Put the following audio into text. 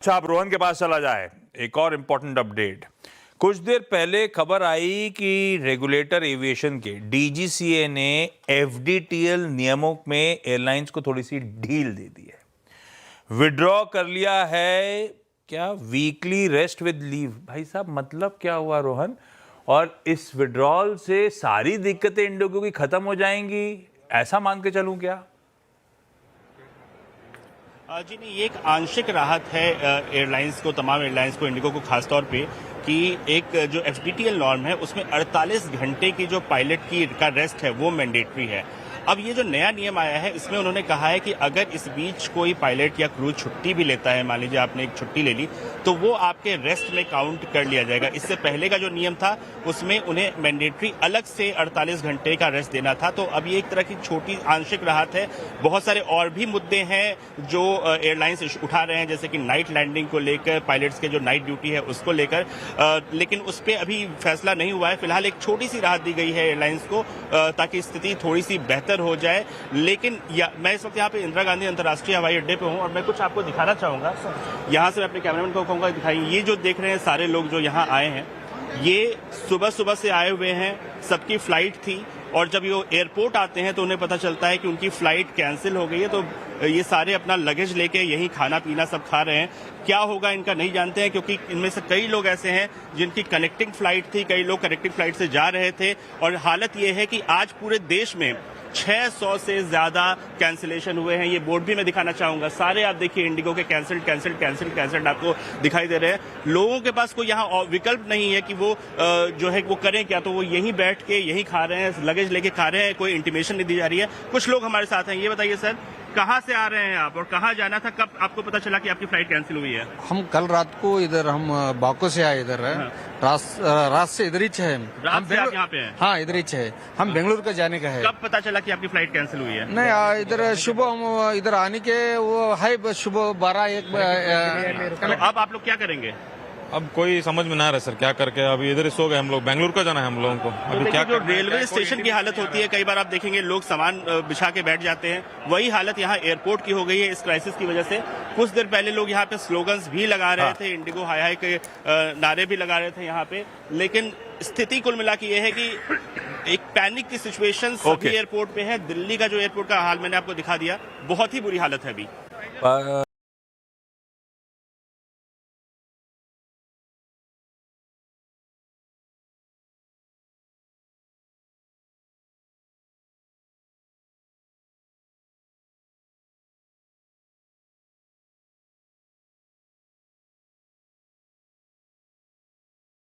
अच्छा, आप रोहन के पास चला जाए। एक और इम्पोर्टेंट अपडेट। कुछ देर पहले खबर आई कि रेगुलेटर एविएशन के डीजीसीए ने एफडीटीएल नियमों में एयरलाइंस को थोड़ी सी ढील दे दी है। विड्रॉ कर लिया है क्या वीकली रेस्ट विद लीव। भाई साहब, मतलब क्या हुआ रोहन? और इस विड्रॉल से सारी दिक्कतें इंडिगो की खत्म हो जाएंगी, ऐसा मान के चलूं क्या? जी नहीं, ये एक आंशिक राहत है एयरलाइंस को, तमाम एयरलाइंस को, इंडिगो को खास तौर पे, कि एक जो एफडीटीएल नॉर्म है उसमें 48 घंटे की जो पायलट का रेस्ट है वो मैंडेटरी है। अब ये जो नया नियम आया है इसमें उन्होंने कहा है कि अगर इस बीच कोई पायलट या क्रू छुट्टी भी लेता है, मान लीजिए आपने एक छुट्टी ले ली, तो वो आपके रेस्ट में काउंट कर लिया जाएगा। इससे पहले का जो नियम था उसमें उन्हें मैंडेटरी अलग से 48 घंटे का रेस्ट देना था। तो अब ये एक तरह की छोटी आंशिक राहत है। बहुत सारे और भी मुद्दे हैं जो एयरलाइंस उठा रहे हैं, जैसे कि नाइट लैंडिंग को लेकर, पायलट्स के जो नाइट ड्यूटी है उसको लेकर, लेकिन उस पर अभी फैसला नहीं हुआ है। फिलहाल एक छोटी सी राहत दी गई है एयरलाइंस को ताकि स्थिति थोड़ी सी बेहतर हो जाए। लेकिन मैं इस वक्त यहाँ पे इंदिरा गांधी अंतर्राष्ट्रीय हवाई अड्डे पे हूँ और मैं कुछ आपको दिखाना चाहूंगा। यहाँ से मैं अपने कैमरामैन को कहूँगा दिखाइए। ये जो देख रहे हैं सारे लोग जो यहाँ आए हैं, ये सुबह सुबह से आए हुए हैं, सबकी फ्लाइट थी और जब ये एयरपोर्ट आते हैं तो उन्हें पता चलता है कि उनकी फ्लाइट कैंसिल हो गई है। तो ये सारे अपना लगेज लेके यहीं खाना पीना सब खा रहे हैं। क्या होगा इनका नहीं जानते हैं, क्योंकि इनमें से कई लोग ऐसे हैं जिनकी कनेक्टिंग फ्लाइट थी, कई लोग कनेक्टिंग फ्लाइट से जा रहे थे। और हालत ये है कि आज पूरे देश में 600 से ज्यादा कैंसिलेशन हुए हैं। ये बोर्ड भी मैं दिखाना चाहूंगा। सारे आप देखिए इंडिगो के कैंसिल्ड आपको दिखाई दे रहे हैं। लोगों के पास कोई यहाँ विकल्प नहीं है कि वो जो है वो करें क्या, तो वो यहीं बैठ के यहीं खा रहे हैं, लगेज लेके खा रहे हैं, कोई इंटीमेशन नहीं दी जा रही है। कुछ लोग हमारे साथ हैं। ये बताइए सर, कहाँ से आ रहे हैं आप और कहाँ जाना था? कब आपको पता चला कि आपकी फ्लाइट कैंसिल हुई है? हम कल रात को इधर हम बाको से आए, इधर है। रात से इधर ही है। रात से आप यहाँ पे हैं? हाँ, इधर ही है। हम बेंगलुरु का जाने का है। कब पता चला कि आपकी फ्लाइट कैंसिल हुई है? नहीं, इधर सुबह हम इधर आने के वो है सुबह 12-1। तो अब आप लोग क्या करेंगे? अब कोई समझ में ना आ रहा सर, क्या करके अभी इधर ही सो गए हम लोग। बेंगलुरु का जाना है हम लोगों को। अभी क्या जो रेलवे स्टेशन की हालत होती है, कई बार आप देखेंगे लोग सामान बिछा के बैठ जाते हैं, वही हालत यहाँ एयरपोर्ट की हो गई है इस क्राइसिस की वजह से। कुछ देर पहले लोग यहाँ पे स्लोगन्स भी लगा रहे थे, इंडिगो हाय हाय के नारे भी लगा रहे थे यहाँ पे। लेकिन स्थिति कुल मिला के ये है कि एक पैनिक की सिचुएशन सभी एयरपोर्ट पे है। दिल्ली का जो एयरपोर्ट का हाल मैंने आपको दिखा दिया, बहुत ही बुरी हालत है अभी।